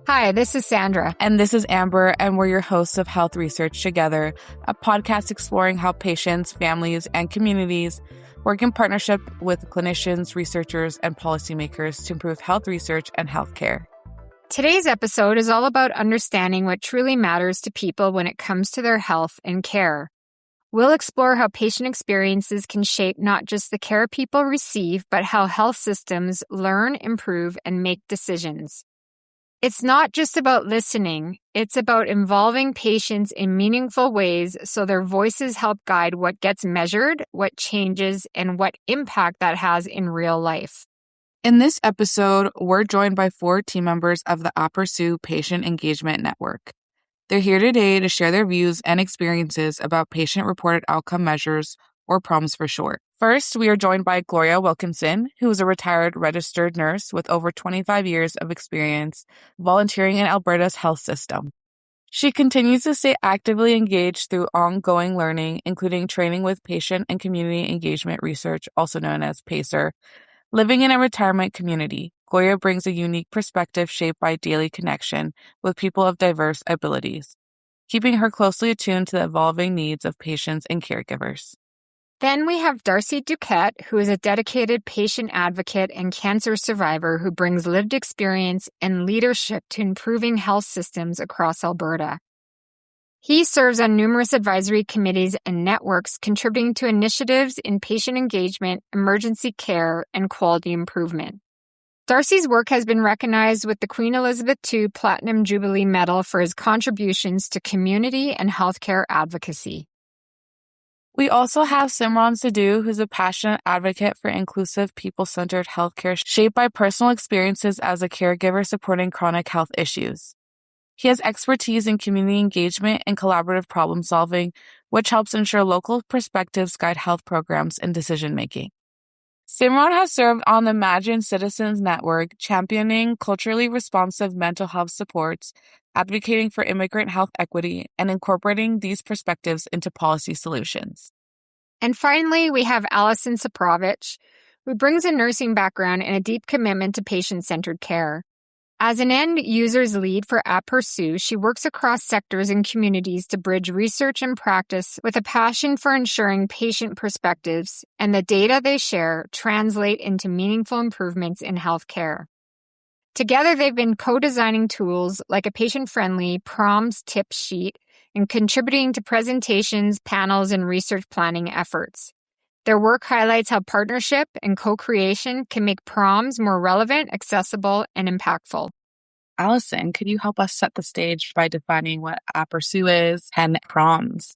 Hi, this is Sandra. And this is Amber, and we're your hosts of Health Research Together, a podcast exploring how patients, families, and communities work in partnership with clinicians, researchers, and policymakers to improve health research and healthcare. Today's episode is all about understanding what truly matters to people when it comes to their health and care. We'll explore how patient experiences can shape not just the care people receive, but how health systems learn, improve, and make decisions. It's not just about listening, it's about involving patients in meaningful ways so their voices help guide what gets measured, what changes, and what impact that has in real life. In this episode, we're joined by 4 team members of the APERSU Patient Engagement Network. They're here today to share their views and experiences about patient-reported outcome measures, or PROMS for short. First, we are joined by Gloria Wilkinson, who is a retired registered nurse with over 25 years of experience volunteering in Alberta's health system. She continues to stay actively engaged through ongoing learning, including training with patient and community engagement research, also known as PACER. Living in a retirement community, Gloria brings a unique perspective shaped by daily connection with people of diverse abilities, keeping her closely attuned to the evolving needs of patients and caregivers. Then we have Darcy Duquette, who is a dedicated patient advocate and cancer survivor who brings lived experience and leadership to improving health systems across Alberta. He serves on numerous advisory committees and networks contributing to initiatives in patient engagement, emergency care, and quality improvement. Darcy's work has been recognized with the Queen Elizabeth II Platinum Jubilee Medal for his contributions to community and healthcare advocacy. We also have Simran Sidhu, who's a passionate advocate for inclusive, people-centered healthcare shaped by personal experiences as a caregiver supporting chronic health issues. He has expertise in community engagement and collaborative problem-solving, which helps ensure local perspectives guide health programs and decision-making. Simran has served on the Imagine Citizens Network, championing culturally responsive mental health supports, advocating for immigrant health equity, and incorporating these perspectives into policy solutions. And finally, we have Alison Saprovich, who brings a nursing background and a deep commitment to patient-centered care. As an end users lead for APERSU, she works across sectors and communities to bridge research and practice with a passion for ensuring patient perspectives and the data they share translate into meaningful improvements in healthcare. Together, they've been co-designing tools like a patient-friendly PROMS tip sheet and contributing to presentations, panels, and research planning efforts. Their work highlights how partnership and co-creation can make PROMS more relevant, accessible, and impactful. Alison, could you help us set the stage by defining what APERSU is and PROMS?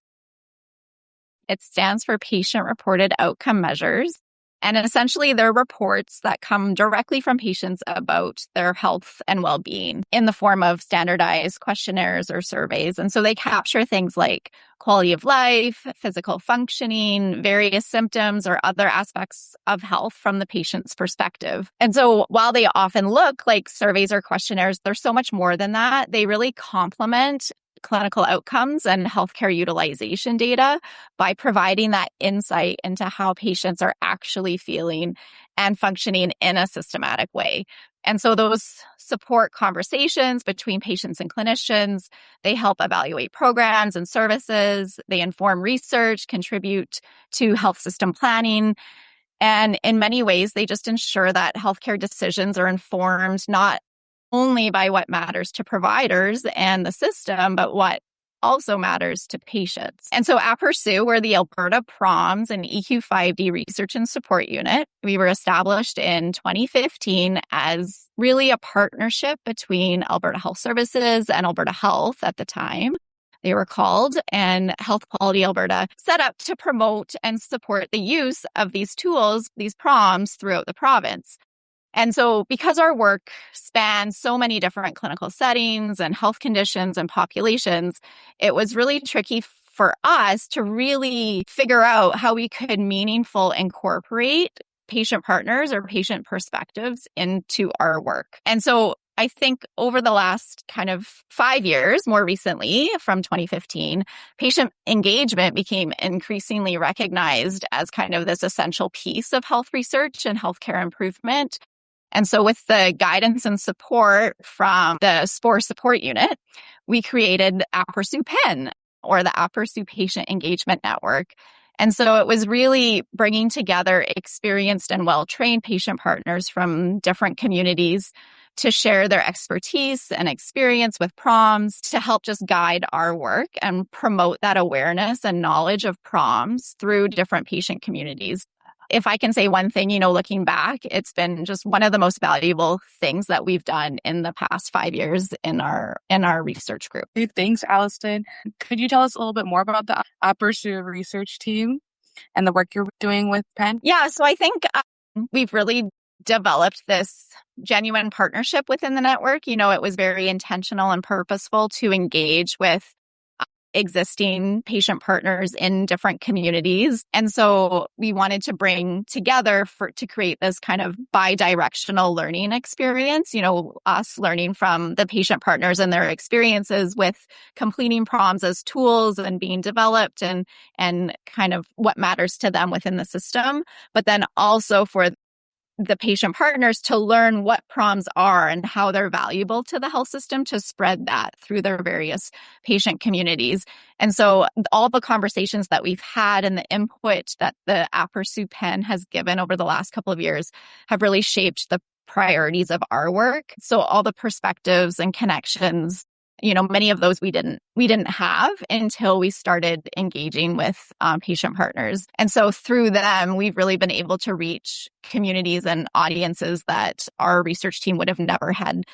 It stands for Patient-Reported Outcome Measures. And essentially, they're reports that come directly from patients about their health and well-being in the form of standardized questionnaires or surveys. And so they capture things like quality of life, physical functioning, various symptoms, or other aspects of health from the patient's perspective. And so while they often look like surveys or questionnaires, they're so much more than that. They really complement clinical outcomes and healthcare utilization data by providing that insight into how patients are actually feeling and functioning in a systematic way. And so those support conversations between patients and clinicians. They help evaluate programs and services. They inform research, contribute to health system planning. And in many ways, they just ensure that healthcare decisions are informed not only by what matters to providers and the system, but what also matters to patients. And so APERSU, we're the Alberta PROMS and EQ5D Research and Support Unit. We were established in 2015 as really a partnership between Alberta Health Services and Alberta Health at the time. They were called, and Health Quality Alberta set up to promote and support the use of these tools, these PROMS, throughout the province. And so because our work spans so many different clinical settings and health conditions and populations, it was really tricky for us to really figure out how we could meaningfully incorporate patient partners or patient perspectives into our work. And so I think over the last kind of 5 years, more recently from 2015, patient engagement became increasingly recognized as kind of this essential piece of health research and healthcare improvement. And so with the guidance and support from the SPORE support unit, we created APERSU PEN, or the APERSU Patient Engagement Network. And so it was really bringing together experienced and well-trained patient partners from different communities to share their expertise and experience with PROMS to help just guide our work and promote that awareness and knowledge of PROMS through different patient communities. If I can say one thing, looking back, it's been just one of the most valuable things that we've done in the past 5 years in our research group. Thanks, Alison. Could you tell us a little bit more about the APERSU research team and the work you're doing with PEN? Yeah, so I think we've really developed this genuine partnership within the network. It was very intentional and purposeful to engage with existing patient partners in different communities. And so we wanted to bring together to create this kind of bi-directional learning experience, us learning from the patient partners and their experiences with completing PROMS as tools and being developed and kind of what matters to them within the system, but then also for the patient partners to learn what PROMS are and how they're valuable to the health system to spread that through their various patient communities. And so all the conversations that we've had and the input that the APERSU PEN has given over the last couple of years have really shaped the priorities of our work. So all the perspectives and connections, many of those we didn't have until we started engaging with patient partners. And so through them, we've really been able to reach communities and audiences that our research team would have never had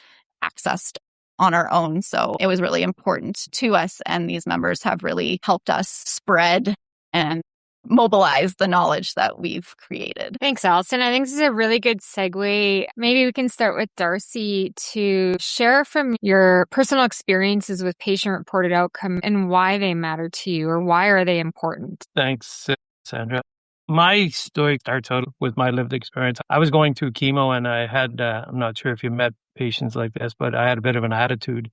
accessed on our own. So it was really important to us, and these members have really helped us spread and mobilize the knowledge that we've created. Thanks, Alison. I think this is a really good segue. Maybe we can start with Darcy to share from your personal experiences with patient-reported outcome and why they matter to you, or why are they important? Thanks, Sandra. My story starts out with my lived experience. I was going through chemo, and I had, I'm not sure if you met patients like this, but I had a bit of an attitude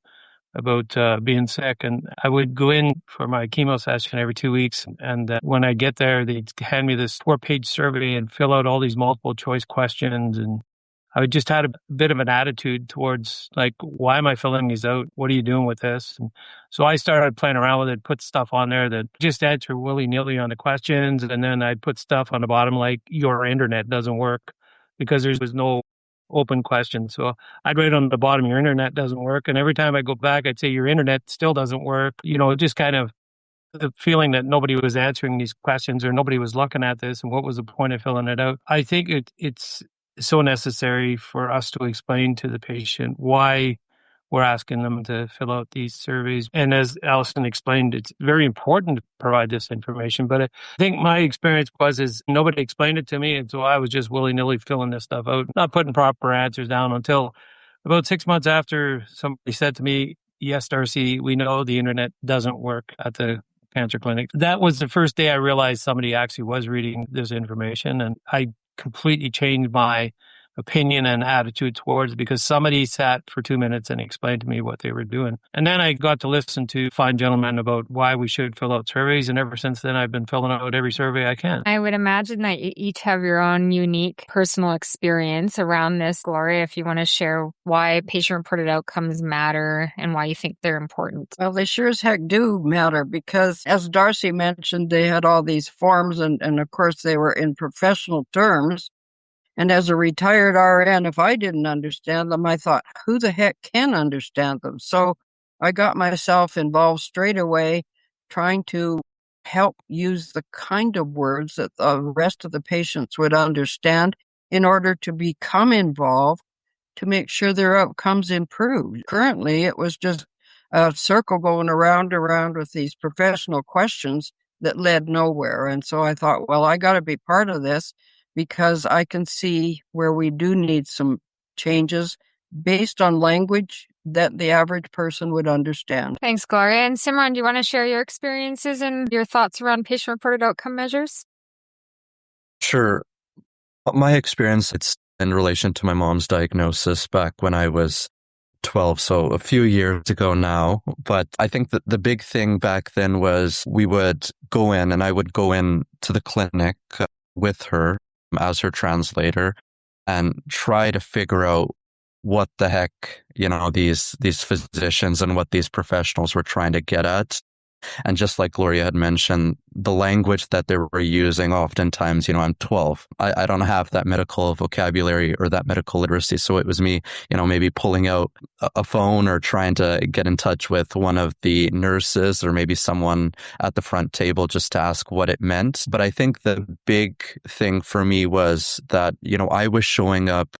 about being sick, and I would go in for my chemo session every 2 weeks, and when I get there, they'd hand me this 4-page survey and fill out all these multiple choice questions, and I would just had a bit of an attitude towards, like, why am I filling these out? What are you doing with this? And so I started playing around with it, put stuff on there that just answer willy-nilly on the questions, and then I'd put stuff on the bottom like, your internet doesn't work, because there was no open question. So I'd write on the bottom, your internet doesn't work. And every time I go back, I'd say, your internet still doesn't work. Just kind of the feeling that nobody was answering these questions or nobody was looking at this. And what was the point of filling it out? I think it's so necessary for us to explain to the patient why we're asking them to fill out these surveys. And as Alison explained, it's very important to provide this information. But I think my experience is nobody explained it to me. And so I was just willy-nilly filling this stuff out, not putting proper answers down until about 6 months after somebody said to me, yes, Darcy, we know the internet doesn't work at the cancer clinic. That was the first day I realized somebody actually was reading this information. And I completely changed my opinion and attitude towards it because somebody sat for 2 minutes and explained to me what they were doing. And then I got to listen to fine gentlemen about why we should fill out surveys. And ever since then, I've been filling out every survey I can. I would imagine that you each have your own unique personal experience around this. Gloria, if you want to share why patient-reported outcomes matter and why you think they're important. Well, they sure as heck do matter because, as Darcy mentioned, they had all these forms and of course, they were in professional terms. And as a retired RN, if I didn't understand them, I thought, who the heck can understand them? So I got myself involved straight away, trying to help use the kind of words that the rest of the patients would understand in order to become involved to make sure their outcomes improved. Currently, it was just a circle going around with these professional questions that led nowhere. And so I thought, well, I got to be part of this, because I can see where we do need some changes based on language that the average person would understand. Thanks, Gloria. And Simran, do you want to share your experiences and your thoughts around patient-reported outcome measures? Sure. My experience, it's in relation to my mom's diagnosis back when I was 12, so a few years ago now. But I think that the big thing back then was we would go in, and I would go in to the clinic with her as her translator. and try to figure out what the heck, these physicians and what these professionals were trying to get at. And just like Gloria had mentioned, the language that they were using oftentimes, I'm 12. I don't have that medical vocabulary or that medical literacy. So it was me, maybe pulling out a phone or trying to get in touch with one of the nurses or maybe someone at the front table just to ask what it meant. But I think the big thing for me was that, I was showing up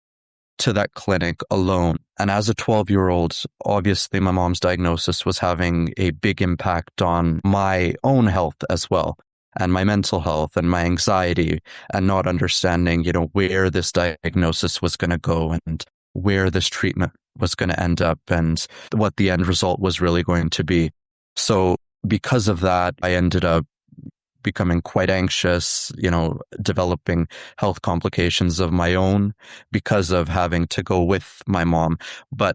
to that clinic alone. And as a 12-year-old, obviously my mom's diagnosis was having a big impact on my own health as well, and my mental health and my anxiety, and not understanding, where this diagnosis was going to go and where this treatment was going to end up and what the end result was really going to be. So because of that, I ended up becoming quite anxious, developing health complications of my own because of having to go with my mom. But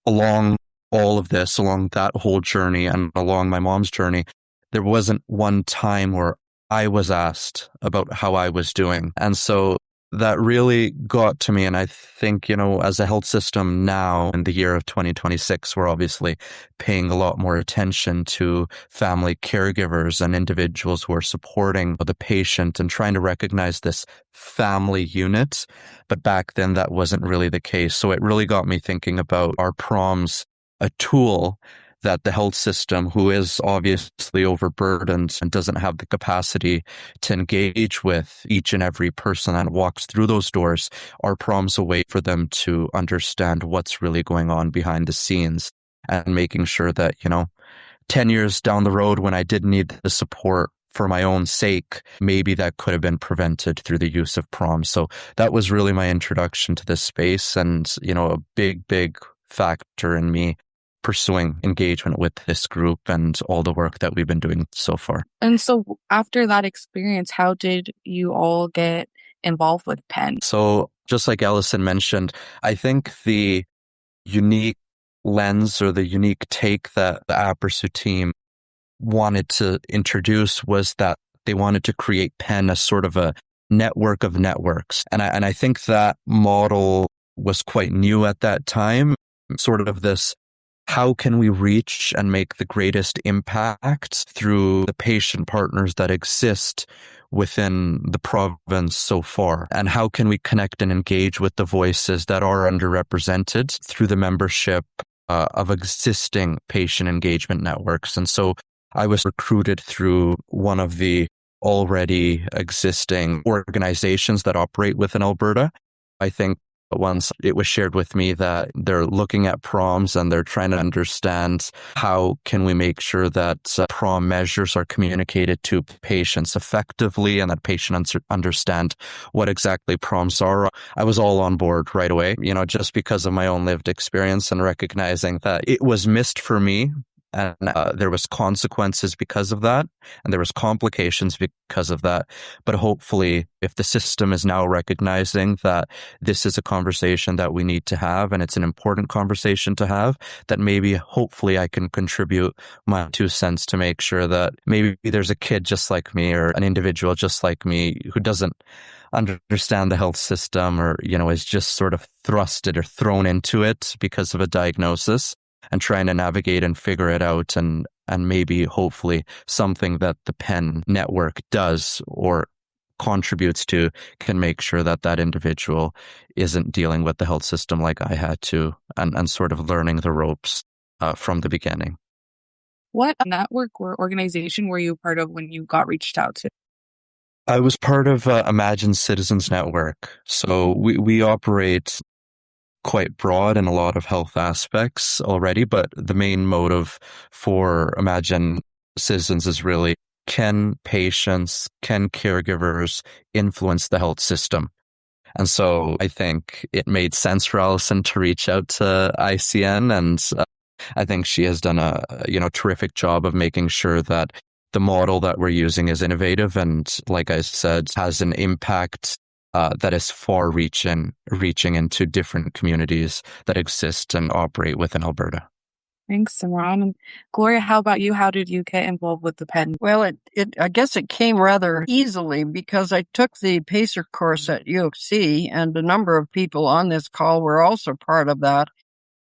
along all of this, along that whole journey and along my mom's journey, there wasn't one time where I was asked about how I was doing. And so that really got to me. And I think, as a health system now in the year of 2026, we're obviously paying a lot more attention to family caregivers and individuals who are supporting the patient and trying to recognize this family unit. But back then, that wasn't really the case. So it really got me thinking about our PROMS, a tool that the health system, who is obviously overburdened and doesn't have the capacity to engage with each and every person that walks through those doors, are PROMS a way for them to understand what's really going on behind the scenes and making sure that, 10 years down the road when I did need the support for my own sake, maybe that could have been prevented through the use of PROMS. So that was really my introduction to this space and, a big, big factor in me pursuing engagement with this group and all the work that we've been doing so far. And so after that experience, how did you all get involved with PEN? So just like Allison mentioned, I think the unique lens or the unique take that the APERSU team wanted to introduce was that they wanted to create PEN as sort of a network of networks. And I think that model was quite new at that time, sort of this, how can we reach and make the greatest impact through the patient partners that exist within the province so far? And how can we connect and engage with the voices that are underrepresented through the membership of existing patient engagement networks? And so I was recruited through one of the already existing organizations that operate within Alberta. I think once it was shared with me that they're looking at PROMs and they're trying to understand how can we make sure that PROM measures are communicated to patients effectively and that patients understand what exactly PROMs are. I was all on board right away, just because of my own lived experience and recognizing that it was missed for me. And there was consequences because of that, and there was complications because of that. But hopefully, if the system is now recognizing that this is a conversation that we need to have, and it's an important conversation to have, that maybe, hopefully, I can contribute my 2 cents to make sure that maybe there's a kid just like me or an individual just like me who doesn't understand the health system or, is just sort of thrusted or thrown into it because of a diagnosis, and trying to navigate and figure it out and maybe hopefully something that the PEN network does or contributes to can make sure that that individual isn't dealing with the health system like I had to and sort of learning the ropes from the beginning. What network or organization were you part of when you got reached out to? I was part of Imagine Citizens Network. So we operate quite broad in a lot of health aspects already, but the main motive for Imagine Citizens is really, can patients, can caregivers influence the health system? And so I think it made sense for Allison to reach out to ICN, and I think she has done a terrific job of making sure that the model that we're using is innovative and, like I said, has an impact that is far-reaching into different communities that exist and operate within Alberta. Thanks, Simran. And Gloria, how about you? How did you get involved with the PEN? Well, I guess it came rather easily because I took the PACER course at U of C, and a number of people on this call were also part of that.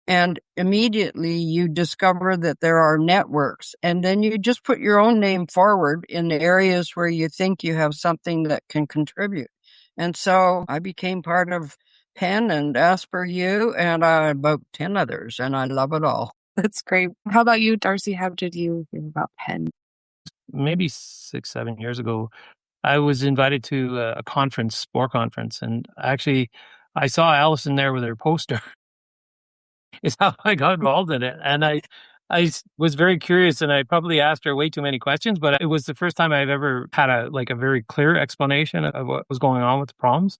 And immediately you discover that there are networks, and then you just put your own name forward in the areas where you think you have something that can contribute. And so I became part of PEN and APERSU and about 10 others, and I love it all. That's great. How about you, Darcy? How did you hear about PEN? Maybe 6-7 years ago, I was invited to a conference, sport conference, and actually I saw Allison there with her poster. Is how I got involved in it. And I was very curious, and I probably asked her way too many questions, but it was the first time I've ever had a very clear explanation of what was going on with the PROMS.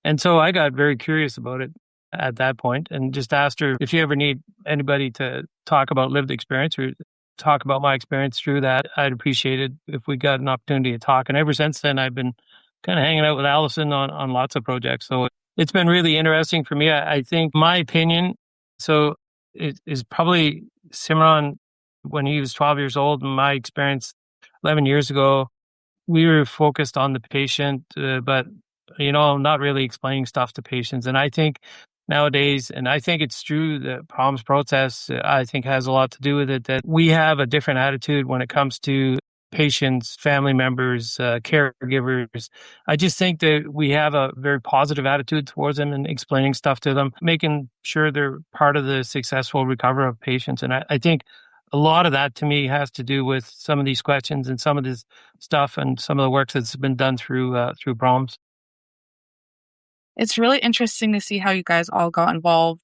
And so I got very curious about it at that point and just asked her if you ever need anybody to talk about lived experience or talk about my experience through that, I'd appreciate it if we got an opportunity to talk. And ever since then, I've been kind of hanging out with Allison on lots of projects. So it's been really interesting for me. I think my opinion, so it is probably Simran when he was 12 years old. My experience 11 years ago, we were focused on the patient, but, not really explaining stuff to patients. And I think nowadays, and I think it's true, the PROMS process, I think has a lot to do with it, that we have a different attitude when it comes to patients, family members, caregivers. I just think that we have a very positive attitude towards them and explaining stuff to them, making sure they're part of the successful recovery of patients. And I think a lot of that to me has to do with some of these questions and some of this stuff and some of the work that's been done through PROMS. It's really interesting to see how you guys all got involved,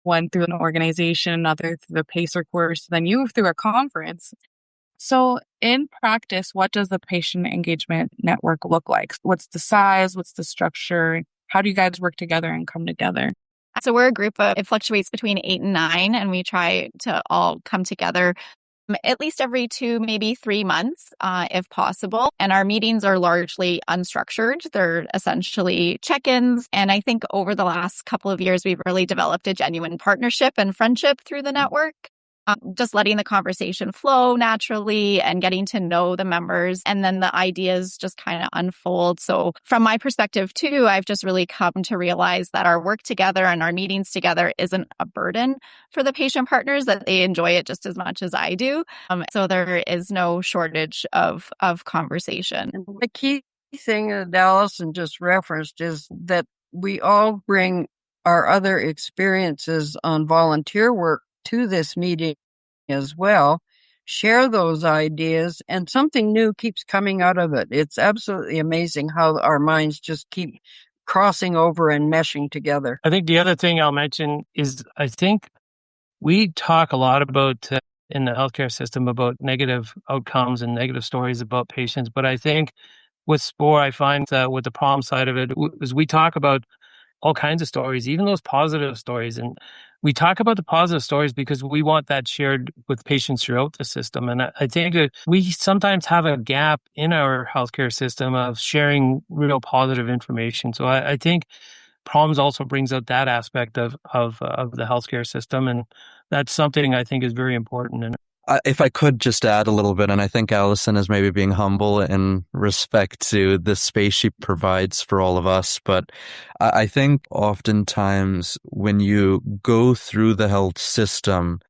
one through an organization, another through the PACER course, then you through a conference. So in practice, what does the Patient Engagement Network look like? What's the size? What's the structure? How do you guys work together and come together? So we're a group it fluctuates between 8 and 9, and we try to all come together at least every 2, maybe 3 months, if possible. And our meetings are largely unstructured. They're essentially check-ins. And I think over the last couple of years, we've really developed a genuine partnership and friendship through the network. Just letting the conversation flow naturally and getting to know the members, and then the ideas just kind of unfold. So from my perspective too, I've just really come to realize that our work together and our meetings together isn't a burden for the patient partners, that they enjoy it just as much as I do. So there is no shortage of conversation. The key thing that Allison just referenced is that we all bring our other experiences on volunteer work to this meeting as well, share those ideas, and something new keeps coming out of it. It's absolutely amazing how our minds just keep crossing over and meshing together. I think the other thing I'll mention is I think we talk a lot about in the healthcare system about negative outcomes and negative stories about patients, but I think with SPORE, I find that with the PROMS side of it, is we talk about all kinds of stories, even those positive stories. And we talk about the positive stories because we want that shared with patients throughout the system. And I think that we sometimes have a gap in our healthcare system of sharing real positive information. So I think PROMS also brings out that aspect of the healthcare system. And that's something I think is very important. And if I could just add a little bit, and I think Allison is maybe being humble in respect to the space she provides for all of us, but I think oftentimes when you go through the health system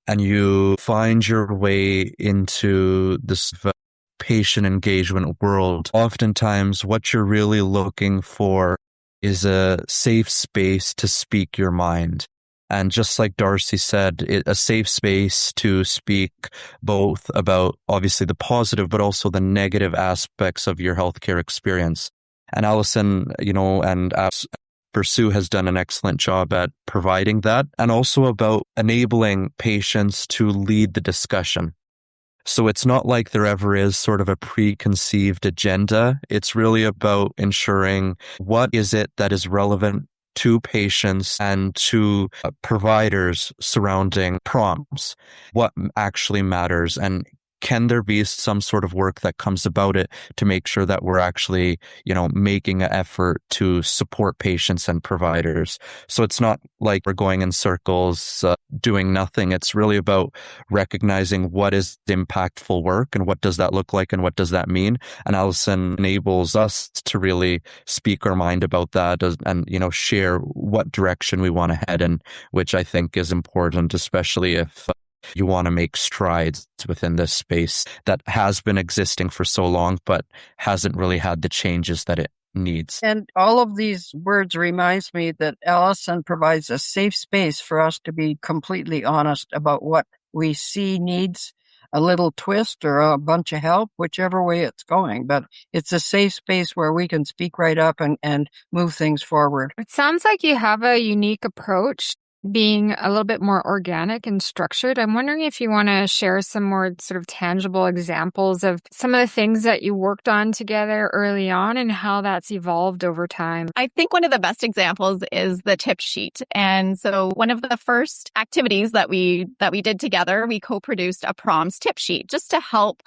and you find your way into this patient engagement world, oftentimes what you're really looking for is a safe space to speak your mind. And just like Darcy said, a safe space to speak both about obviously the positive, but also the negative aspects of your healthcare experience. And Allison, and APERSU has done an excellent job at providing that, and also about enabling patients to lead the discussion. So it's not like there ever is sort of a preconceived agenda. It's really about ensuring what is it that is relevant to patients and to providers surrounding PROMS, what actually matters, and can there be some sort of work that comes about it to make sure that we're actually, making an effort to support patients and providers? So it's not like we're going in circles, doing nothing. It's really about recognizing what is impactful work and what does that look like and what does that mean. And Allison enables us to really speak our mind about that and, share what direction we want to head in, which I think is important, especially if you want to make strides within this space that has been existing for so long, but hasn't really had the changes that it needs. And all of these words reminds me that Allison provides a safe space for us to be completely honest about what we see needs a little twist or a bunch of help, whichever way it's going. But it's a safe space where we can speak right up and move things forward. It sounds like you have a unique approach, being a little bit more organic and structured. I'm wondering if you want to share some more sort of tangible examples of some of the things that you worked on together early on and how that's evolved over time. I think one of the best examples is the tip sheet. And so one of the first activities that we did together, we co-produced a PROMS tip sheet just to help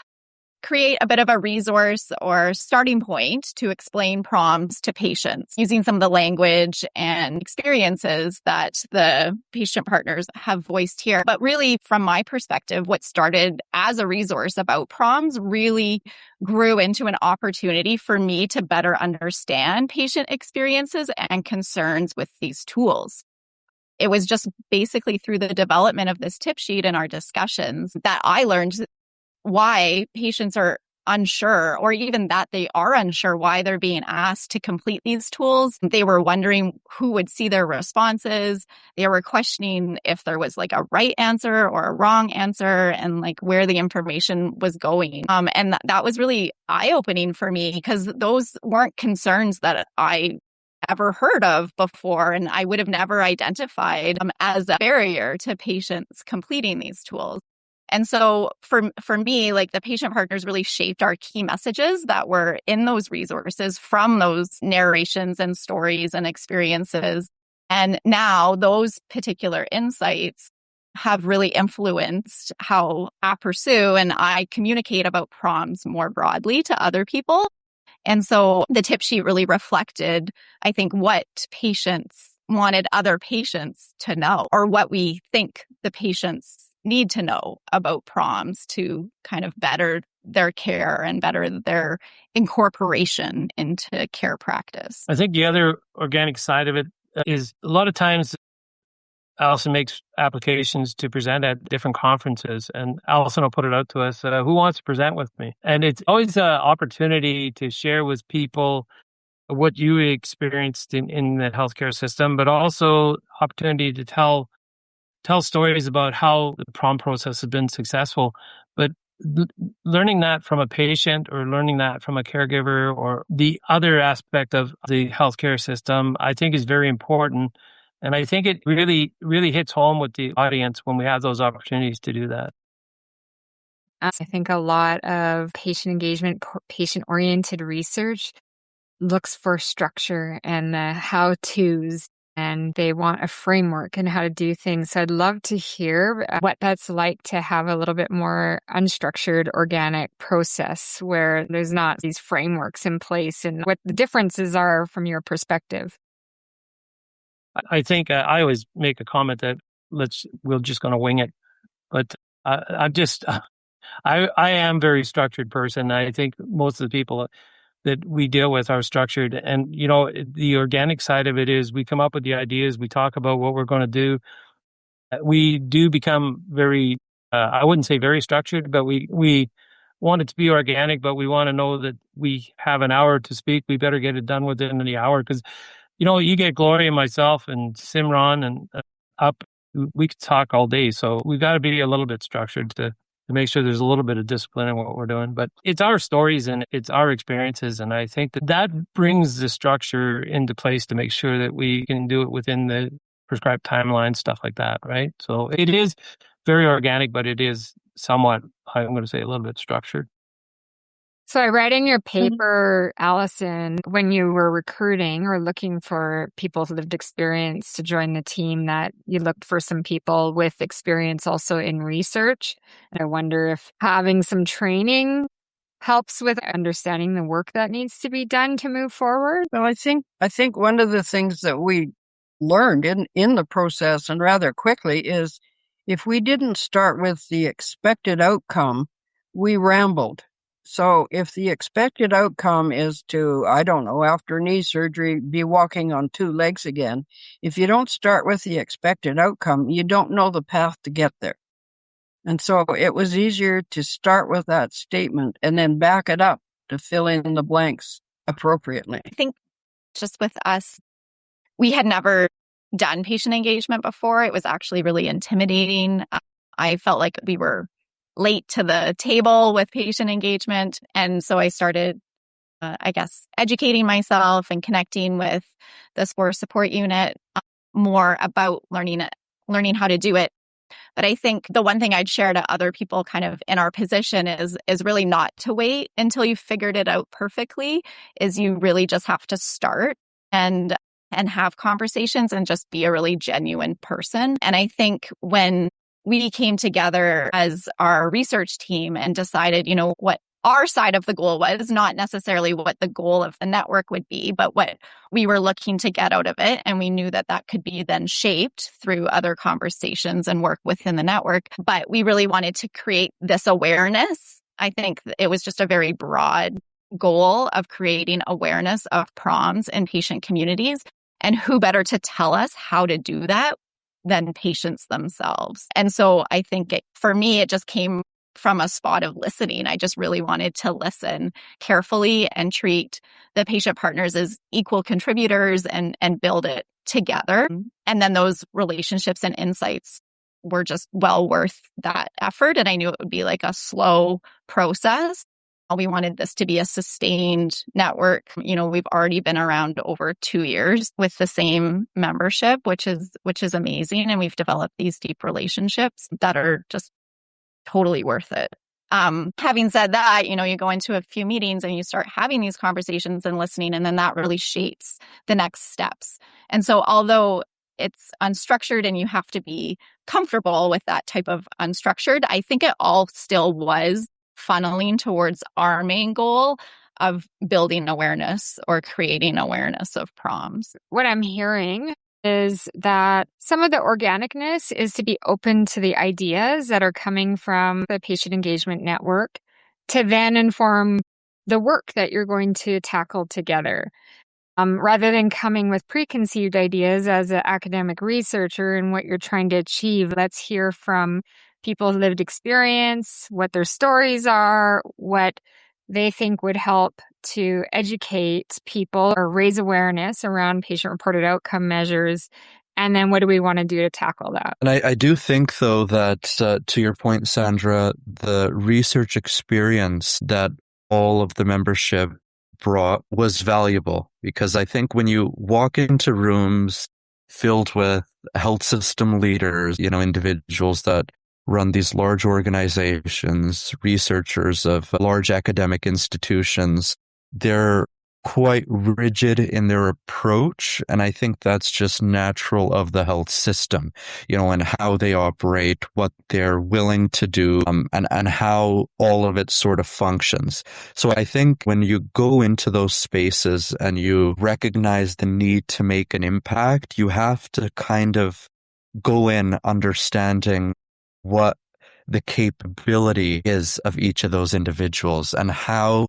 create a bit of a resource or starting point to explain PROMS to patients using some of the language and experiences that the patient partners have voiced here. But really, from my perspective, what started as a resource about PROMS really grew into an opportunity for me to better understand patient experiences and concerns with these tools. It was just basically through the development of this tip sheet and our discussions that I learned why patients are unsure, or even that they are unsure why they're being asked to complete these tools. They were wondering who would see their responses. They were questioning if there was like a right answer or a wrong answer and like where the information was going. And that was really eye-opening for me because those weren't concerns that I ever heard of before, and I would have never identified as a barrier to patients completing these tools. And so for me, like the patient partners really shaped our key messages that were in those resources from those narrations and stories and experiences. And now those particular insights have really influenced how APERSU and I communicate about PROMS more broadly to other people. And so the tip sheet really reflected, I think, what patients wanted other patients to know, or what we think the patients need to know about PROMS to kind of better their care and better their incorporation into care practice. I think the other organic side of it is a lot of times Allison makes applications to present at different conferences, and Allison will put it out to us, who wants to present with me? And it's always an opportunity to share with people what you experienced in the healthcare system, but also opportunity to tell stories about how the PROM process has been successful. But learning that from a patient or learning that from a caregiver or the other aspect of the healthcare system, I think is very important. And I think it really, really hits home with the audience when we have those opportunities to do that. I think a lot of patient engagement, patient-oriented research looks for structure and how-tos, and they want a framework and how to do things. So I'd love to hear what that's like to have a little bit more unstructured, organic process where there's not these frameworks in place and what the differences are from your perspective. I think I always make a comment that we're just going to wing it, but I am a very structured person. I think most of the people that we deal with are structured, and the organic side of it is we come up with the ideas, we talk about what we're going to do. We do become very, I wouldn't say very structured, but we want it to be organic, but we want to know that we have an hour to speak. We better get it done within the hour because you get Gloria and myself and Simran and up, we could talk all day. So we've got to be a little bit structured to make sure there's a little bit of discipline in what we're doing. But it's our stories and it's our experiences. And I think that brings the structure into place to make sure that we can do it within the prescribed timeline, stuff like that, right? So it is very organic, but it is somewhat, I'm going to say, a little bit structured. So I read in your paper, Allison, when you were recruiting or looking for people with lived experience to join the team, that you looked for some people with experience also in research. And I wonder if having some training helps with understanding the work that needs to be done to move forward. Well, I think one of the things that we learned in the process, and rather quickly, is if we didn't start with the expected outcome, we rambled. So if the expected outcome is to, I don't know, after knee surgery, be walking on two legs again, if you don't start with the expected outcome, you don't know the path to get there. And so it was easier to start with that statement and then back it up to fill in the blanks appropriately. I think just with us, we had never done patient engagement before. It was actually really intimidating. I felt like we were late to the table with patient engagement. And so I started, educating myself and connecting with the SPORE support unit more about learning how to do it. But I think the one thing I'd share to other people kind of in our position is really not to wait until you've figured it out perfectly, is you really just have to start and have conversations and just be a really genuine person. And I think when we came together as our research team and decided, what our side of the goal was, not necessarily what the goal of the network would be, but what we were looking to get out of it. And we knew that could be then shaped through other conversations and work within the network. But we really wanted to create this awareness. I think it was just a very broad goal of creating awareness of PROMS in patient communities. And who better to tell us how to do that than patients themselves? And so I think for me, it just came from a spot of listening. I just really wanted to listen carefully and treat the patient partners as equal contributors and build it together. And then those relationships and insights were just well worth that effort. And I knew it would be like a slow process. We wanted this to be a sustained network. We've already been around over 2 years with the same membership, which is amazing. And we've developed these deep relationships that are just totally worth it. Having said that, you go into a few meetings and you start having these conversations and listening, and then that really shapes the next steps. And so although it's unstructured and you have to be comfortable with that type of unstructured, I think it all still was funneling towards our main goal of building awareness or creating awareness of PROMS. What I'm hearing is that some of the organicness is to be open to the ideas that are coming from the Patient Engagement Network to then inform the work that you're going to tackle together. Rather than coming with preconceived ideas as an academic researcher and what you're trying to achieve, let's hear from people's lived experience, what their stories are, what they think would help to educate people or raise awareness around patient-reported outcome measures. And then what do we want to do to tackle that? And I do think, though, that to your point, Sandra, the research experience that all of the membership brought was valuable, because I think when you walk into rooms filled with health system leaders, individuals that run these large organizations, researchers of large academic institutions, they're quite rigid in their approach. And I think that's just natural of the health system, and how they operate, what they're willing to do, and how all of it sort of functions. So I think when you go into those spaces and you recognize the need to make an impact, you have to kind of go in understanding what the capability is of each of those individuals, and how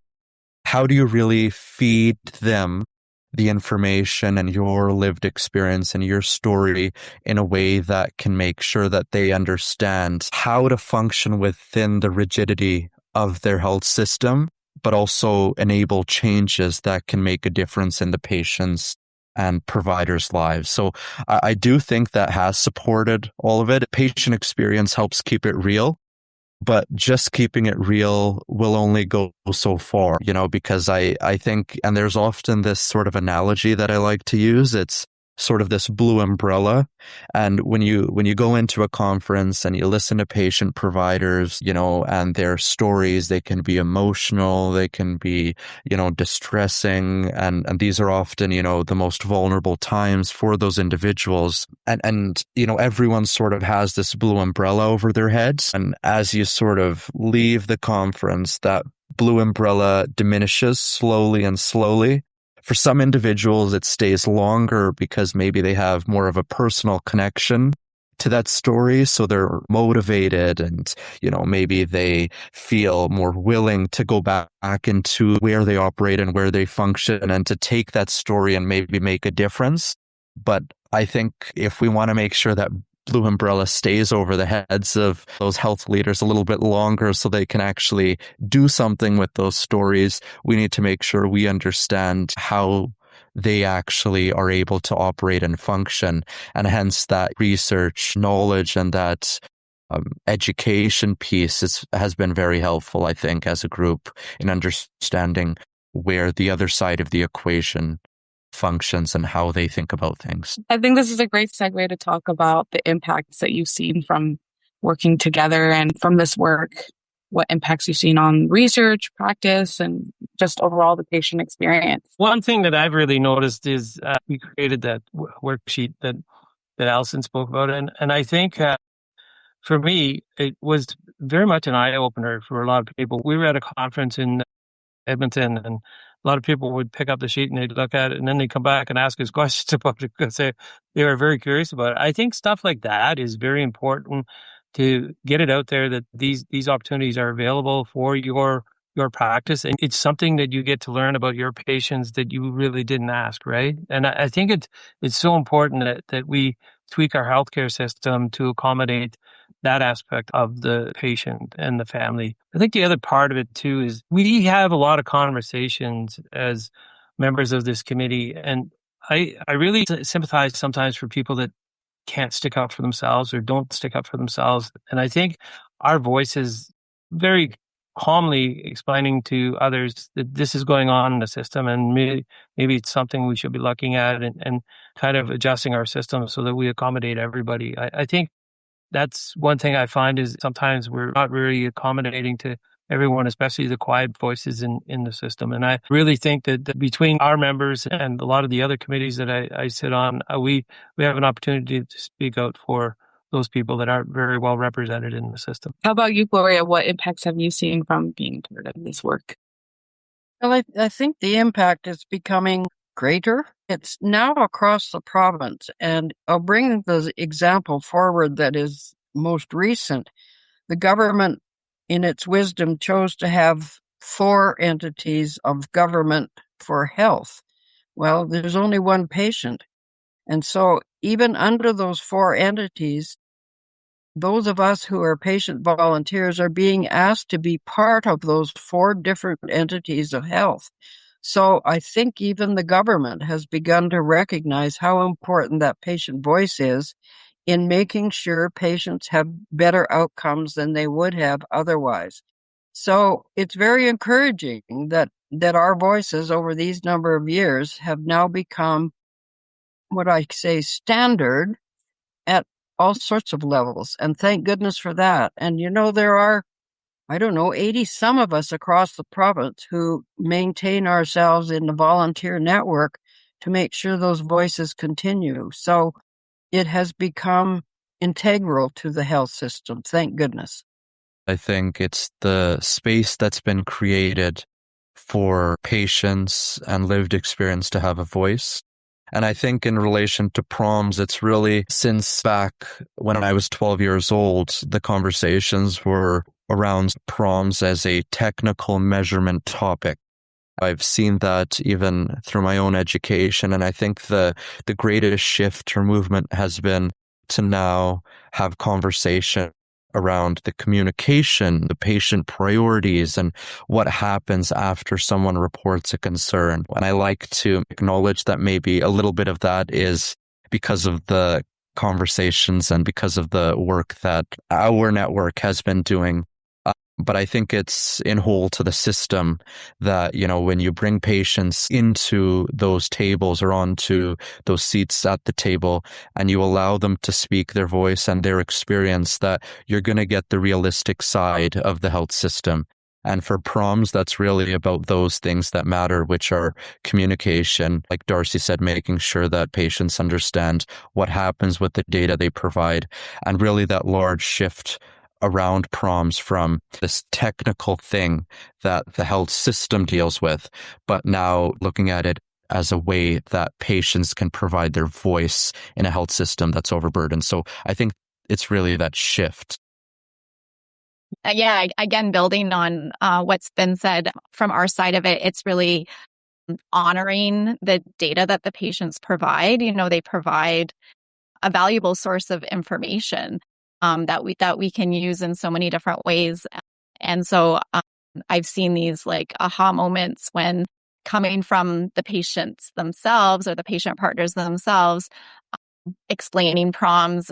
do you really feed them the information and your lived experience and your story in a way that can make sure that they understand how to function within the rigidity of their health system, but also enable changes that can make a difference in the patient's and providers' lives. So I do think that has supported all of it. Patient experience helps keep it real, but just keeping it real will only go so far, because I think, and there's often this sort of analogy that I like to use. It's sort of this blue umbrella. And when you go into a conference and you listen to patient providers, and their stories, they can be emotional, they can be, distressing. And these are often, the most vulnerable times for those individuals. And everyone sort of has this blue umbrella over their heads. And as you sort of leave the conference, that blue umbrella diminishes slowly and slowly. For some individuals, it stays longer because maybe they have more of a personal connection to that story. So they're motivated and, maybe they feel more willing to go back into where they operate and where they function and to take that story and maybe make a difference. But I think if we want to make sure that blue umbrella stays over the heads of those health leaders a little bit longer so they can actually do something with those stories, we need to make sure we understand how they actually are able to operate and function. And hence that research, knowledge, and that education piece has been very helpful, I think, as a group in understanding where the other side of the equation functions and how they think about things. I think this is a great segue to talk about the impacts that you've seen from working together and from this work, what impacts you've seen on research, practice, and just overall the patient experience. One thing that I've really noticed is we created that worksheet that Alison spoke about. And I think for me, it was very much an eye-opener for a lot of people. We were at a conference in Edmonton, and a lot of people would pick up the sheet and they'd look at it and then they'd come back and ask us questions about it because they were very curious about it. I think stuff like that is very important to get it out there that these opportunities are available for your practice. And it's something that you get to learn about your patients that you really didn't ask, right? And I think it's so important that we tweak our healthcare system to accommodate that aspect of the patient and the family. I think the other part of it too is we have a lot of conversations as members of this committee, and I really sympathize sometimes for people that can't stick up for themselves or don't stick up for themselves. And I think our voice is very calmly explaining to others that this is going on in the system and maybe it's something we should be looking at and kind of adjusting our system so that we accommodate everybody. I think that's one thing I find is sometimes we're not really accommodating to everyone, especially the quiet voices in the system. And I really think that between our members and a lot of the other committees that I sit on, we have an opportunity to speak out for those people that aren't very well represented in the system. How about you, Gloria? What impacts have you seen from being part of this work? Well, I think the impact is becoming greater. It's now across the province. And I'll bring the example forward that is most recent. The government, in its wisdom, chose to have 4 entities of government for health. Well, there's only one patient. And so even under those 4 entities, those of us who are patient volunteers are being asked to be part of those 4 different entities of health. So I think even the government has begun to recognize how important that patient voice is in making sure patients have better outcomes than they would have otherwise. So it's very encouraging that our voices over these number of years have now become what I say standard at all sorts of levels. And thank goodness for that. And there are 80 some of us across the province who maintain ourselves in the volunteer network to make sure those voices continue. So it has become integral to the health system. Thank goodness. I think it's the space that's been created for patients and lived experience to have a voice. And I think in relation to PROMS, it's really since back when I was 12 years old, the conversations were around PROMS as a technical measurement topic. I've seen that even through my own education. And I think the greatest shift or movement has been to now have conversation around the communication, the patient priorities, and what happens after someone reports a concern. And I like to acknowledge that maybe a little bit of that is because of the conversations and because of the work that our network has been doing. But I think it's in whole to the system that, when you bring patients into those tables or onto those seats at the table and you allow them to speak their voice and their experience, that you're going to get the realistic side of the health system. And for PROMS, that's really about those things that matter, which are communication, like Darcy said, making sure that patients understand what happens with the data they provide, and really that large shift around PROMS from this technical thing that the health system deals with, but now looking at it as a way that patients can provide their voice in a health system that's overburdened. So I think it's really that shift. Yeah, again, building on what's been said from our side of it, it's really honoring the data that the patients provide. They provide a valuable source of information that we can use in so many different ways. And so I've seen these like aha moments when coming from the patients themselves or the patient partners themselves, explaining PROMS,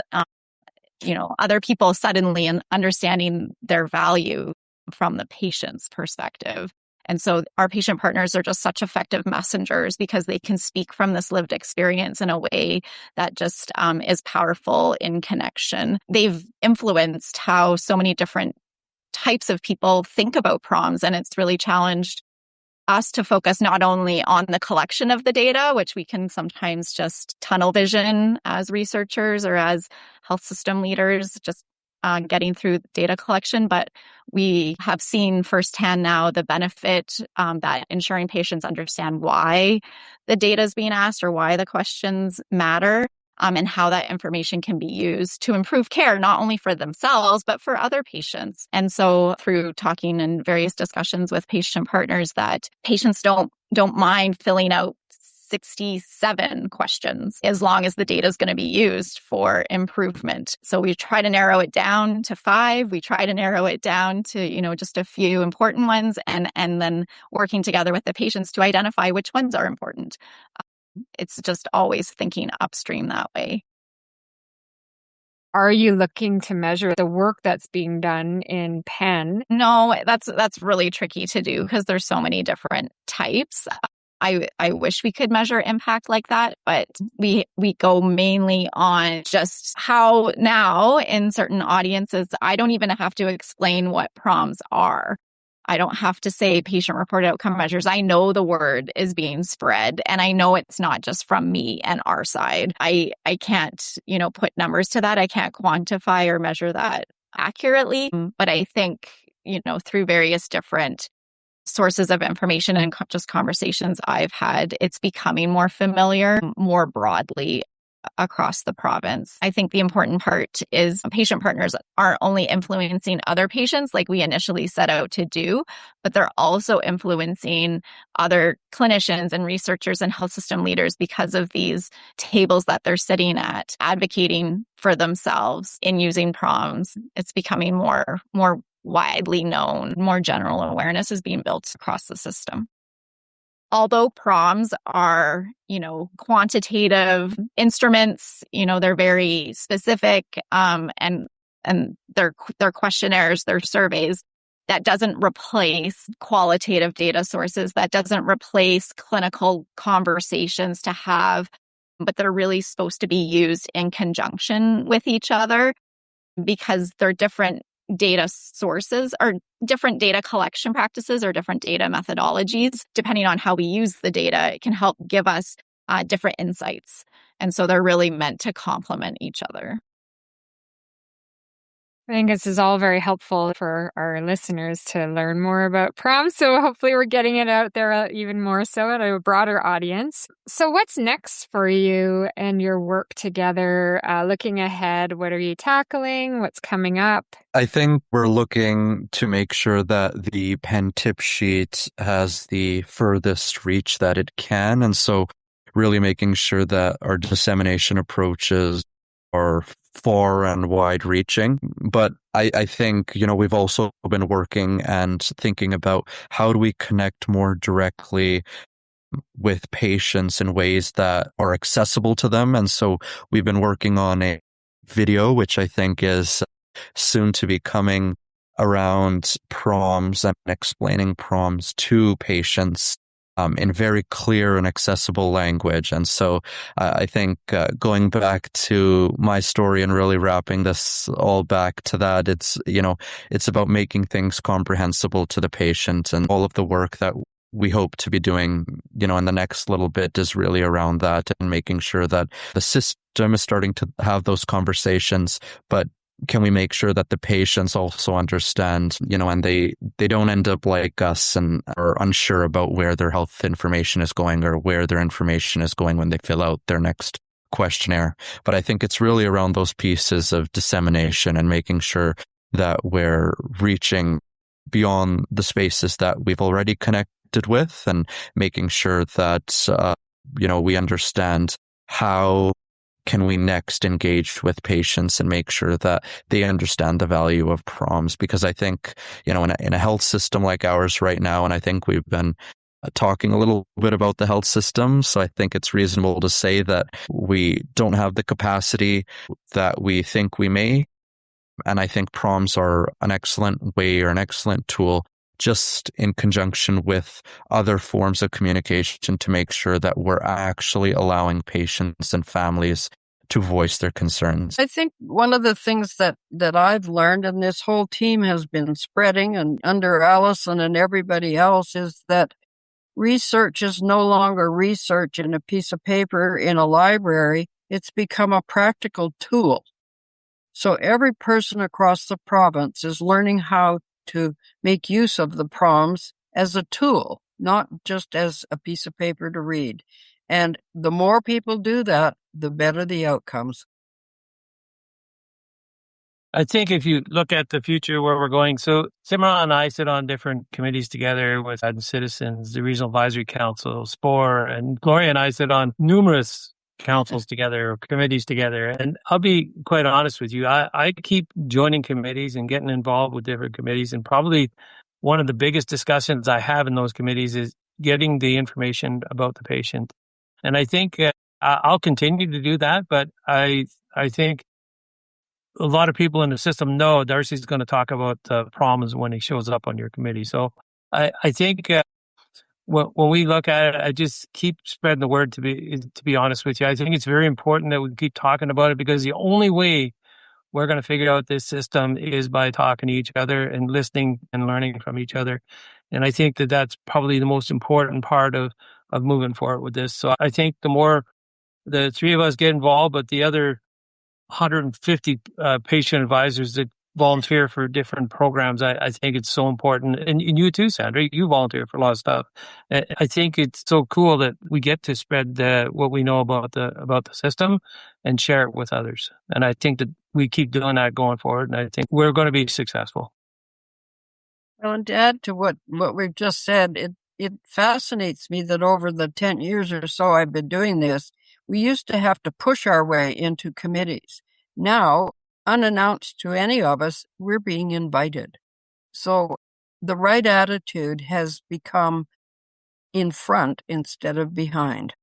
other people suddenly understanding their value from the patient's perspective. And so our patient partners are just such effective messengers because they can speak from this lived experience in a way that just is powerful in connection. They've influenced how so many different types of people think about PROMS, and it's really challenged us to focus not only on the collection of the data, which we can sometimes just tunnel vision as researchers or as health system leaders, just getting through data collection, but we have seen firsthand now the benefit that ensuring patients understand why the data is being asked or why the questions matter, and how that information can be used to improve care, not only for themselves, but for other patients. And so through talking in various discussions with patient partners, that patients don't mind filling out 67 questions as long as the data is going to be used for improvement. So we try to narrow it down to 5. We try to narrow it down to, just a few important ones, and then working together with the patients to identify which ones are important. It's just always thinking upstream that way. Are you looking to measure the work that's being done in PEN? No, that's really tricky to do because there's so many different types. I wish we could measure impact like that, but we go mainly on just how now in certain audiences, I don't even have to explain what PROMs are. I don't have to say patient-reported outcome measures. I know the word is being spread, and I know it's not just from me and our side. I can't, put numbers to that. I can't quantify or measure that accurately, but I think, through various different sources of information and just conversations I've had, it's becoming more familiar, more broadly across the province. I think the important part is patient partners aren't only influencing other patients like we initially set out to do, but they're also influencing other clinicians and researchers and health system leaders because of these tables that they're sitting at, advocating for themselves in using PROMs. It's becoming more widely known, more general awareness is being built across the system. Although PROMs are, quantitative instruments, they're very specific, and they're questionnaires, they're surveys. That doesn't replace qualitative data sources. That doesn't replace clinical conversations to have, but they're really supposed to be used in conjunction with each other because they're different data sources or different data collection practices or different data methodologies. Depending on how we use the data, it can help give us different insights. And so they're really meant to complement each other. I think this is all very helpful for our listeners to learn more about PROMS. So hopefully we're getting it out there even more so at a broader audience. So what's next for you and your work together? Looking ahead, what are you tackling? What's coming up? I think we're looking to make sure that the PEN tip sheet has the furthest reach that it can. And so really making sure that our dissemination approaches are far and wide reaching. But I think, we've also been working and thinking about how do we connect more directly with patients in ways that are accessible to them. And so we've been working on a video, which I think is soon to be coming around PROMS and explaining PROMS to patients in very clear and accessible language. And so I think going back to my story and really wrapping this all back to that, it's about making things comprehensible to the patient, and all of the work that we hope to be doing, in the next little bit is really around that and making sure that the system is starting to have those conversations, but can we make sure that the patients also understand, and they don't end up like us and are unsure about where their health information is going or where their information is going when they fill out their next questionnaire. But I think it's really around those pieces of dissemination and making sure that we're reaching beyond the spaces that we've already connected with, and making sure that, we understand how can we next engage with patients and make sure that they understand the value of PROMS? Because I think, in a health system like ours right now, and I think we've been talking a little bit about the health system, so I think it's reasonable to say that we don't have the capacity that we think we may. And I think PROMS are an excellent way or an excellent tool, just in conjunction with other forms of communication, to make sure that we're actually allowing patients and families to voice their concerns. I think one of the things that I've learned, and this whole team has been spreading and under Allison and everybody else, is that research is no longer research in a piece of paper in a library. It's become a practical tool. So every person across the province is learning how to make use of the PROMS as a tool, not just as a piece of paper to read. And the more people do that, the better the outcomes. I think if you look at the future where we're going, so Simran and I sit on different committees together with Citizens, the Regional Advisory Council, SPORE, and Gloria and I sit on numerous councils together or committees together. And I'll be quite honest with you, I keep joining committees and getting involved with different committees. And probably one of the biggest discussions I have in those committees is getting the information about the patient. And I think I'll continue to do that, but I think a lot of people in the system know Darcy's going to talk about PROMS when he shows up on your committee. So I think when we look at it, I just keep spreading the word, to be honest with you. I think it's very important that we keep talking about it, because the only way we're going to figure out this system is by talking to each other and listening and learning from each other. And I think that that's probably the most important part of moving forward with this. So I think the more the three of us get involved, but the other 150 patient advisors that volunteer for different programs, I think it's so important. And you too, Sandra, you volunteer for a lot of stuff. I think it's so cool that we get to spread what we know about the system and share it with others. And I think that we keep doing that going forward, and I think we're going to be successful. Well, and to add to what we've just said, it fascinates me that over the 10 years or so I've been doing this, we used to have to push our way into committees. Now, unannounced to any of us, we're being invited. So the right attitude has become in front instead of behind.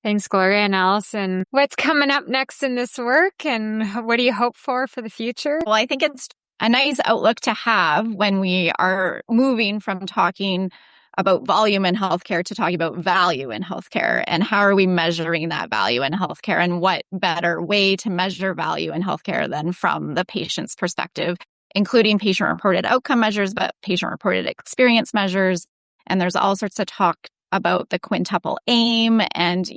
Thanks, Gloria and Allison. What's coming up next in this work, and what do you hope for the future? Well, I think it's a nice outlook to have when we are moving from talking about volume in healthcare to talking about value in healthcare, and how are we measuring that value in healthcare, and what better way to measure value in healthcare than from the patient's perspective, including patient-reported outcome measures, but patient-reported experience measures. And there's all sorts of talk about the quintuple aim and,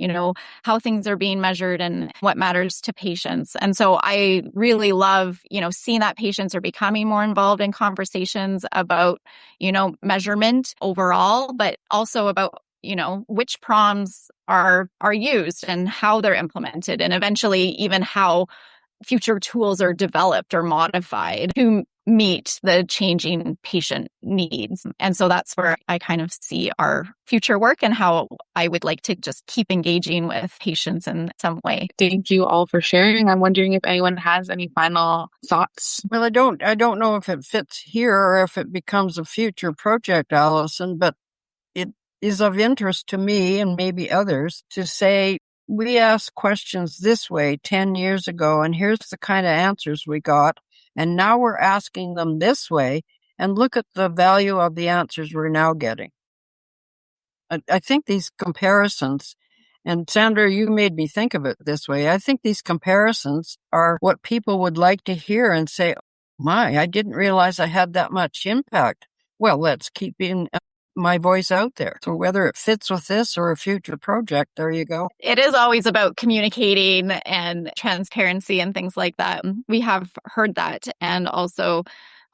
how things are being measured and what matters to patients. And so I really love, seeing that patients are becoming more involved in conversations about, measurement overall, but also about, which PROMs are used and how they're implemented, and eventually even how future tools are developed or modified to meet the changing patient needs. And so that's where I kind of see our future work and how I would like to just keep engaging with patients in some way. Thank you all for sharing. I'm wondering if anyone has any final thoughts. Well, I don't know if it fits here or if it becomes a future project, Allison, but it is of interest to me and maybe others to say we asked questions this way 10 years ago, and here's the kind of answers we got. And now we're asking them this way, and look at the value of the answers we're now getting. I think these comparisons, and Sandra, you made me think of it this way. I think these comparisons are what people would like to hear and say, I didn't realize I had that much impact. Well, let's keep my voice out there. So whether it fits with this or a future project, there you go. It is always about communicating and transparency and things like that. We have heard that. And also,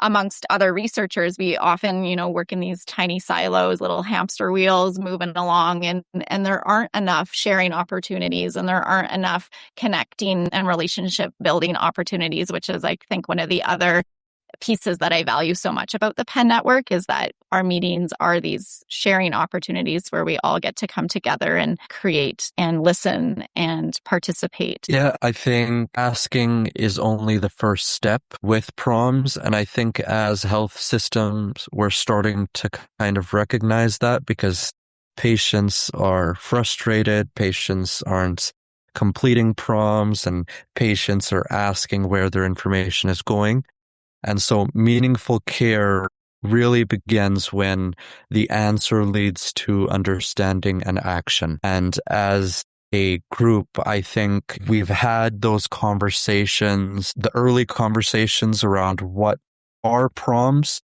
amongst other researchers, we often, work in these tiny silos, little hamster wheels moving along, and there aren't enough sharing opportunities, and there aren't enough connecting and relationship building opportunities, which is, I think, one of the other pieces that I value so much about the PEN Network, is that our meetings are these sharing opportunities where we all get to come together and create and listen and participate. Yeah, I think asking is only the first step with PROMS. And I think as health systems, we're starting to kind of recognize that, because patients are frustrated, patients aren't completing PROMS, and patients are asking where their information is going. And so meaningful care really begins when the answer leads to understanding and action. And as a group, I think we've had those conversations, the early conversations around what are PROMS.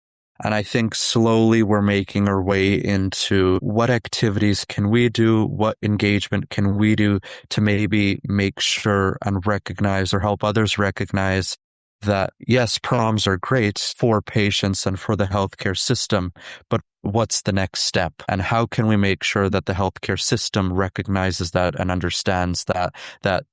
And I think slowly we're making our way into what activities can we do, what engagement can we do to maybe make sure and recognize or help others recognize that, yes, PROMS are great for patients and for the healthcare system, but what's the next step? And how can we make sure that the healthcare system recognizes that and understands that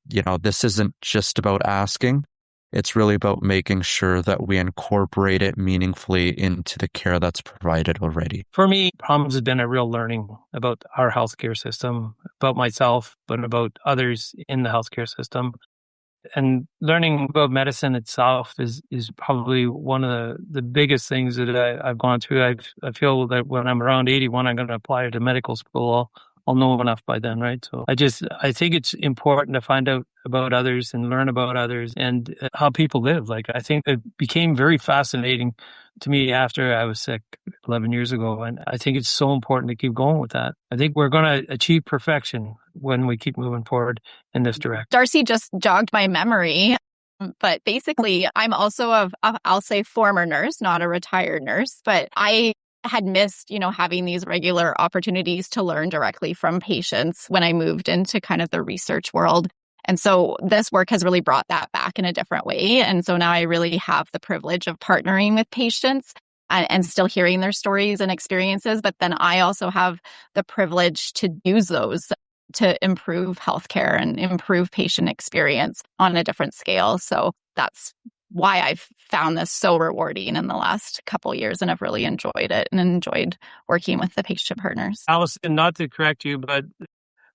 this isn't just about asking, it's really about making sure that we incorporate it meaningfully into the care that's provided already. For me, PROMS has been a real learning about our healthcare system, about myself, but about others in the healthcare system. And learning about medicine itself is probably one of the biggest things that I've gone through. I feel that when I'm around 81, I'm going to apply to medical school. I'll know enough by then, right? So I think it's important to find out about others and learn about others and how people live. Like, I think it became very fascinating to me after I was sick 11 years ago. And I think it's so important to keep going with that. I think we're going to achieve perfection when we keep moving forward in this direction. Darcy just jogged my memory. But basically, I'm also I'll say former nurse, not a retired nurse, but I had missed, having these regular opportunities to learn directly from patients when I moved into kind of the research world. And so this work has really brought that back in a different way. And so now I really have the privilege of partnering with patients and still hearing their stories and experiences. But then I also have the privilege to use those to improve healthcare and improve patient experience on a different scale. So that's why I've found this so rewarding in the last couple of years, and I've really enjoyed it and enjoyed working with the patient partners. Allison, not to correct you, but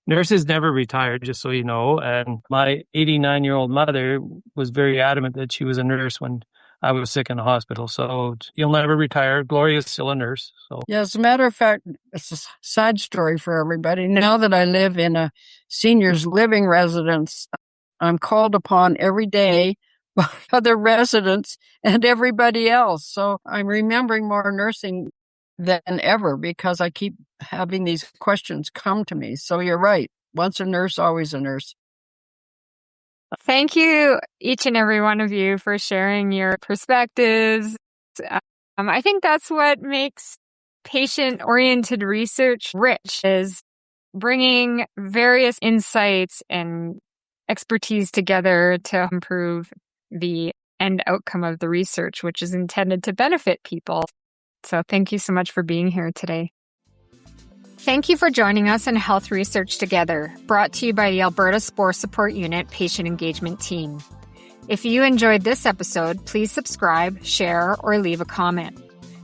nurses never retired, just so you know. And my 89-year-old mother was very adamant that she was a nurse when I was sick in the hospital. So you'll never retire. Gloria is still a nurse. So yeah, as a matter of fact, it's a side story for everybody. Now that I live in a seniors living residence, I'm called upon every day by other residents and everybody else. So I'm remembering more nursing than ever because I keep having these questions come to me. So you're right. Once a nurse, always a nurse. Thank you, each and every one of you, for sharing your perspectives. I think that's what makes patient-oriented research rich, is bringing various insights and expertise together to improve the end outcome of the research, which is intended to benefit people. So thank you so much for being here today. Thank you for joining us in Health Research Together, brought to you by the Alberta Spore Support Unit Patient Engagement Team. If you enjoyed this episode, please subscribe, share, or leave a comment.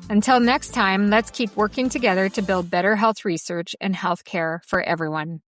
Until next time, let's keep working together to build better health research and healthcare for everyone.